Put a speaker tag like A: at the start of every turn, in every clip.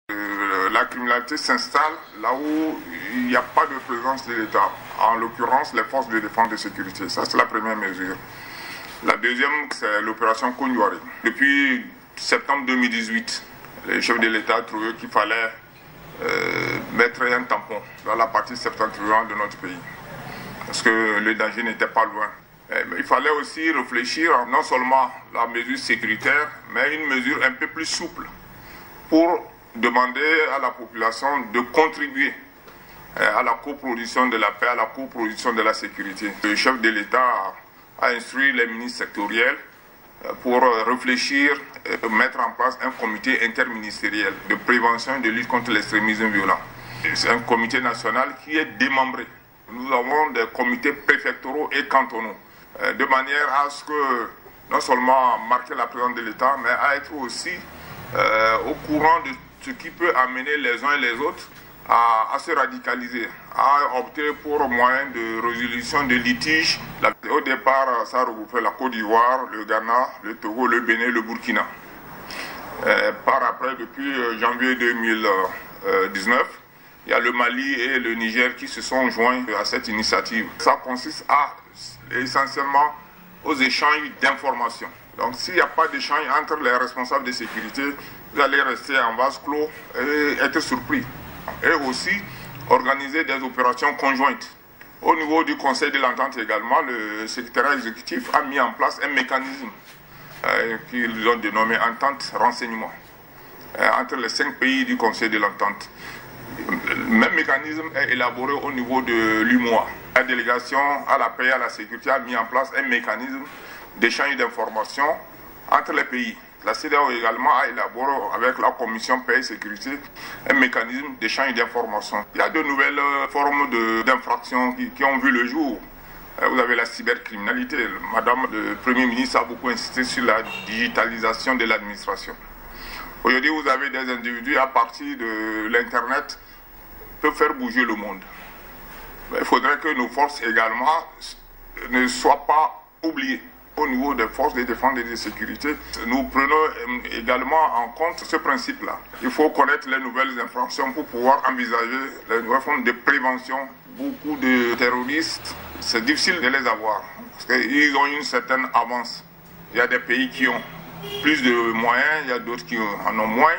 A: La criminalité s'installe là où il n'y a pas de présence de l'État, en l'occurrence les forces de défense et de sécurité. Ça, c'est la première mesure. La deuxième, c'est l'opération Kougnouari. Depuis septembre 2018, les chefs de l'État trouvaient qu'il fallait mettre un tampon dans la partie septentrionale de notre pays, parce que le danger n'était pas loin. Il fallait aussi réfléchir non seulement à la mesure sécuritaire, mais une mesure un peu plus souple pour demander à la population de contribuer à la coproduction de la paix, à la coproduction de la sécurité. Le chef de l'État a instruit les ministres sectoriels pour réfléchir et mettre en place un comité interministériel de prévention et de lutte contre l'extrémisme violent. C'est un comité national qui est démembré. Nous avons des comités préfectoraux et cantonaux, de manière à ce que non seulement marquer la présence de l'État, mais à être aussi au courant de ce qui peut amener les uns et les autres à se radicaliser, à opter pour moyen de résolution de litiges. Au départ, ça regroupait la Côte d'Ivoire, le Ghana, le Togo, le Bénin, le Burkina. Par après, depuis janvier 2019, il y a le Mali et le Niger qui se sont joints à cette initiative. Ça consiste essentiellement aux échanges d'informations. Donc s'il n'y a pas d'échange entre les responsables de sécurité, vous allez rester en vase clos et être surpris. Et aussi organiser des opérations conjointes. Au niveau du Conseil de l'Entente également, le secrétariat exécutif a mis en place un mécanisme qu'ils ont dénommé Entente Renseignement entre les 5 pays du Conseil de l'Entente. Le même mécanisme est élaboré au niveau de l'UMOA. La délégation à la paix et à la sécurité a mis en place un mécanisme d'échange d'informations entre les pays. La CEDEAO également a élaboré avec la Commission paix et sécurité un mécanisme d'échange d'informations. Il y a de nouvelles formes d'infractions qui ont vu le jour. Vous avez la cybercriminalité. Madame le Premier ministre a beaucoup insisté sur la digitalisation de l'administration. Aujourd'hui, vous avez des individus à partir de l'Internet peuvent faire bouger le monde. Mais il faudrait que nos forces également ne soient pas oubliées. Au niveau des forces de défense et de sécurité, nous prenons également en compte ce principe-là. Il faut connaître les nouvelles infractions pour pouvoir envisager les nouvelles formes de prévention. Beaucoup de terroristes, c'est difficile de les avoir parce qu'ils ont une certaine avance. Il y a des pays qui ont plus de moyens, il y a d'autres qui en ont moins.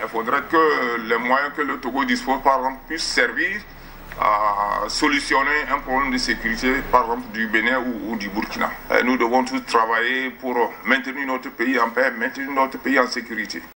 A: Il faudrait que les moyens que le Togo dispose, par exemple, puissent servir à solutionner un problème de sécurité, par exemple du Bénin ou du Burkina. Nous devons tous travailler pour maintenir notre pays en paix, maintenir notre pays en sécurité.